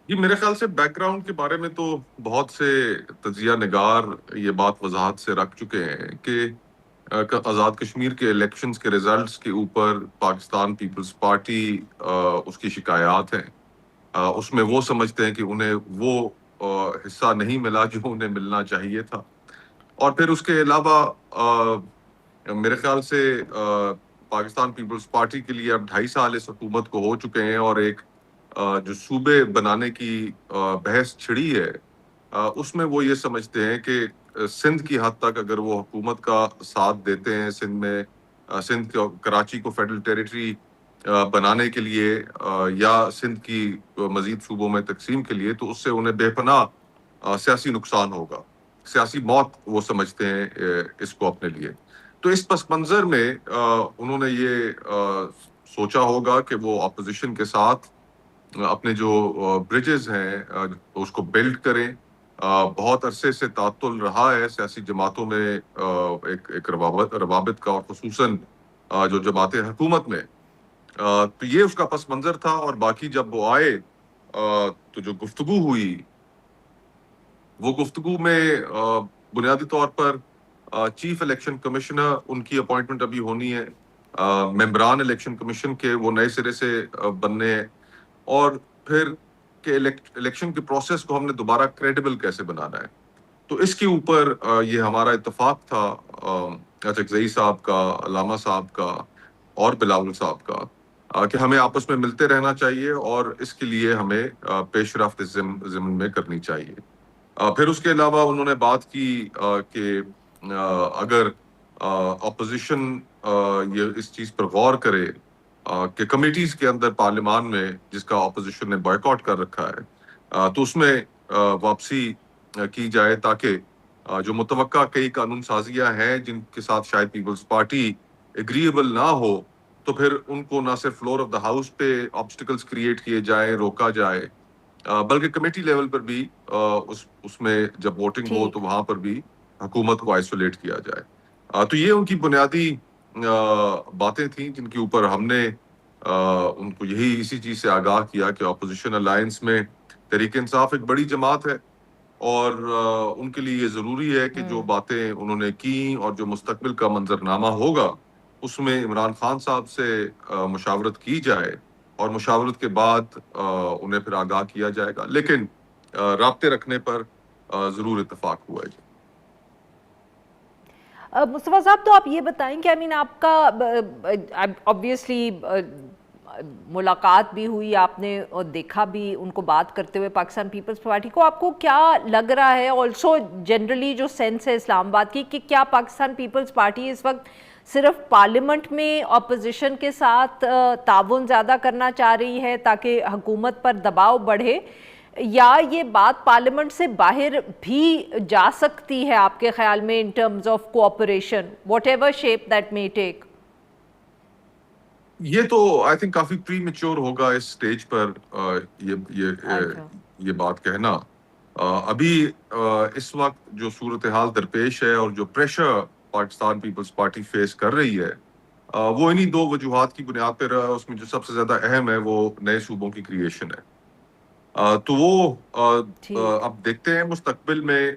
جی میرے خیال سے بیک گراؤنڈ کے بارے میں تو بہت سے تجزیہ نگار یہ بات وضاحت سے رکھ چکے ہیں کہ آزاد کشمیر کے الیکشنز کے ریزلٹس کے اوپر پاکستان پیپلز پارٹی اس کی شکایات ہیں. اس میں وہ سمجھتے ہیں کہ انہیں وہ حصہ نہیں ملا جو انہیں ملنا چاہیے تھا. اور پھر اس کے علاوہ میرے خیال سے پاکستان پیپلز پارٹی کے لیے اب 2.5 سال اس حکومت کو ہو چکے ہیں، اور ایک جو صوبے بنانے کی بحث چھڑی ہے اس میں وہ یہ سمجھتے ہیں کہ سندھ کی حد تک اگر وہ حکومت کا ساتھ دیتے ہیں سندھ کراچی کو فیڈرل ٹیریٹری بنانے کے لیے یا سندھ کی مزید صوبوں میں تقسیم کے لیے، تو اس سے انہیں بے پناہ سیاسی نقصان ہوگا، سیاسی موت وہ سمجھتے ہیں اس کو اپنے لیے. تو اس پس منظر میں انہوں نے یہ سوچا ہوگا کہ وہ اپوزیشن کے ساتھ اپنے جو برجز ہیں اس کو بلڈ کریں. بہت عرصے سے تعطل رہا ہے سیاسی جماعتوں میں ایک روابط کا، اور خصوصاً جو جماعتیں حکومت میں. تو یہ اس کا پس منظر تھا. اور باقی جب وہ آئے تو جو گفتگو ہوئی، وہ گفتگو میں بنیادی طور پر چیف الیکشن کمشنر ان کی اپوائنٹمنٹ ابھی ہونی ہے، ممبران الیکشن کمیشن کے وہ نئے سرے سے بننے ہیں، اور پھر کہ الیکشن کے پروسیس کو ہم نے دوبارہ کریڈیبل کیسے بنانا ہے. تو اس کے اوپر یہ ہمارا اتفاق تھا اچکزئی صاحب کا، علامہ صاحب کا اور بلاول صاحب کا، کہ ہمیں آپس میں ملتے رہنا چاہیے اور اس کے لیے ہمیں پیش رفت ضمن میں کرنی چاہیے. پھر اس کے علاوہ انہوں نے بات کی کہ اگر اپوزیشن یہ اس چیز پر غور کرے کہ کمیٹیز کے اندر پارلیمان میں جس کا اپوزیشن نے بائیکاٹ کر رکھا ہے، تو اس میں واپسی کی جائے، تاکہ جو متوقع کئی قانون سازیاں ہیں جن کے ساتھ شاید پیپلز پارٹی ایگریبل نہ ہو، تو پھر ان کو نہ صرف فلور آف دا ہاؤس پہ آبسٹیکلز کریٹ کیے جائیں، روکا جائے، بلکہ کمیٹی لیول پر بھی اس میں جب ووٹنگ ہو تو وہاں پر بھی حکومت کو آئسولیٹ کیا جائے. تو یہ ان کی بنیادی باتیں تھیں جن کے اوپر ہم نے ان کو اسی چیز سے آگاہ کیا کہ اپوزیشن الائنس میں تحریک انصاف ایک بڑی جماعت ہے، اور ان کے لیے یہ ضروری ہے کہ جو باتیں انہوں نے کی اور جو مستقبل کا منظرنامہ ہوگا اس میں عمران خان صاحب سے مشاورت کی جائے، اور مشاورت کے بعد انہیں پھر آگاہ کیا جائے گا. لیکن رابطے رکھنے پر ضرور اتفاق ہوا ہے. جی مصطفیٰ صاحب، تو آپ یہ بتائیں کہ آپ کا obviously ملاقات بھی ہوئی، آپ نے دیکھا بھی ان کو بات کرتے ہوئے پاکستان پیپلز پارٹی کو، آپ کو کیا لگ رہا ہے آلسو جنرلی جو سینس ہے اسلام آباد کی، کہ کیا پاکستان پیپلز پارٹی اس وقت صرف پارلیمنٹ میں اپوزیشن کے ساتھ تعاون زیادہ کرنا چاہ رہی ہے تاکہ حکومت پر دباؤ بڑھے، یا یہ بات پارلیمنٹ سے باہر بھی جا سکتی ہے آپ کے خیال میں in terms of cooperation what ever shape that may take؟ یہ تو I think coffee pre mature ہوگا اس سٹیج پر یہ بات کہنا. ابھی اس وقت جو صورتحال درپیش ہے اور جو پریشر پاکستان پیپلز پارٹی فیس کر رہی ہے، وہ انہی دو وجوہات کی بنیاد پہ رہا. اس میں جو سب سے زیادہ اہم ہے وہ نئے صوبوں کی کریشن ہے. تو وہ اب دیکھتے ہیں مستقبل میں.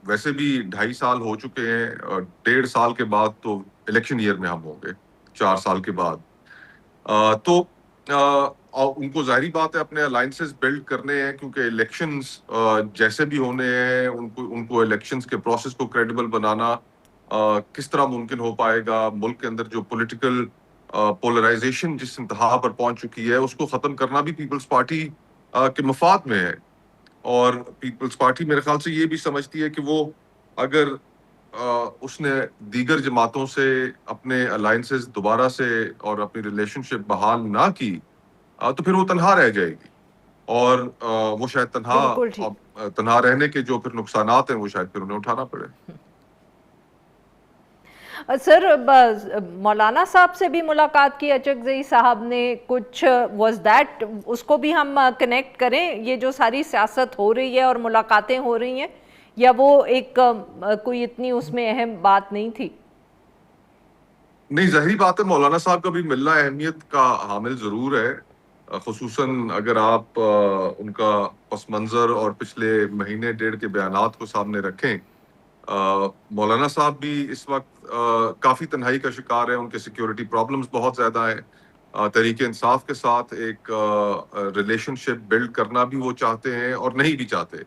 ویسے بھی 2.5 سال ہو چکے ہیں، 1.5 سال کے بعد تو الیکشن ایئر میں ہم ہوں گے، 4 سال کے بعد. تو ان کو ظاہری بات ہے اپنے الائنسز بلڈ کرنے ہیں، کیونکہ الیکشنز جیسے بھی ہونے ہیں ان کو الیکشنز کے پروسیس کو کریڈیبل بنانا کس طرح ممکن ہو پائے گا. ملک کے اندر جو پولیٹیکل پولرائزیشن جس انتہا پر پہنچ چکی ہے، اس کو ختم کرنا بھی پیپلز پارٹی کے مفاد میں ہے. اور پیپلز پارٹی میرے خیال سے یہ بھی سمجھتی ہے کہ وہ اگر اس نے دیگر جماعتوں سے اپنے الائنسز دوبارہ سے اور اپنی ریلیشن شپ بحال نہ کی تو پھر وہ تنہا رہ جائے گی، اور وہ شاید تنہا رہنے کے جو پھر نقصانات ہیں وہ شاید پھر انہیں اٹھانا پڑے. سر، مولانا صاحب سے بھی ملاقات کی اچکزئی صاحب نے، کچھ واز دیٹ اس کو بھی ہم کنیکٹ کریں، یہ جو ساری سیاست ہو رہی ہے اور ملاقاتیں ہو رہی ہیں، یا وہ ایک کوئی اتنی اس میں اہم بات نہیں تھی؟ نہیں، ظاہری بات ہے مولانا صاحب کا بھی ملنا اہمیت کا حامل ضرور ہے. خصوصاً اگر آپ ان کا پس منظر اور پچھلے مہینے ڈیڑھ کے بیانات کو سامنے رکھیں. مولانا صاحب بھی اس وقت کافی تنہائی کا شکار ہیں. ان کے سیکیورٹی پرابلمز بہت زیادہ ہیں. تحریک انصاف کے ساتھ ایک ریلیشن شپ بلڈ کرنا بھی وہ چاہتے ہیں اور نہیں بھی چاہتے,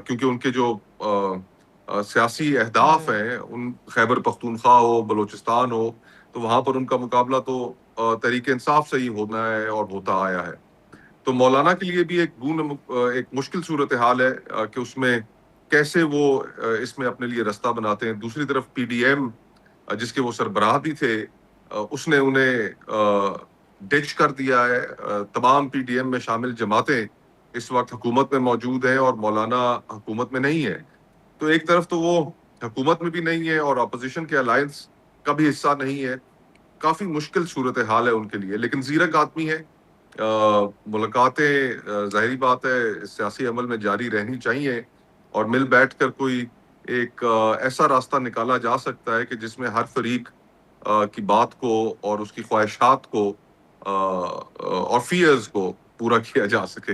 کیونکہ ان کے جو سیاسی اہداف ہیں, ان خیبر پختونخوا ہو, بلوچستان ہو, تو وہاں پر ان کا مقابلہ تو تحریک انصاف سے ہی ہونا ہے اور ہوتا آیا ہے. تو مولانا کے لیے بھی ایک مشکل صورتحال ہے کہ اس میں کیسے وہ اس میں اپنے لیے رستہ بناتے ہیں. دوسری طرف پی ڈی ایم جس کے وہ سربراہ بھی تھے, اس نے انہیں ڈچ کر دیا ہے. تمام پی ڈی ایم میں شامل جماعتیں اس وقت حکومت میں موجود ہیں اور مولانا حکومت میں نہیں ہے. تو ایک طرف تو وہ حکومت میں بھی نہیں ہے اور اپوزیشن کے الائنس کا بھی حصہ نہیں ہے. کافی مشکل صورتحال ہے ان کے لیے, لیکن زیرک آدمی ہے. ملاقاتیں ظاہری بات ہے سیاسی عمل میں جاری رہنی چاہیے, اور مل بیٹھ کر کوئی ایک ایسا راستہ نکالا جا سکتا ہے کہ جس میں ہر فریق کی بات کو اور اس کی خواہشات کو اور فیئرز کو پورا کیا جا سکے.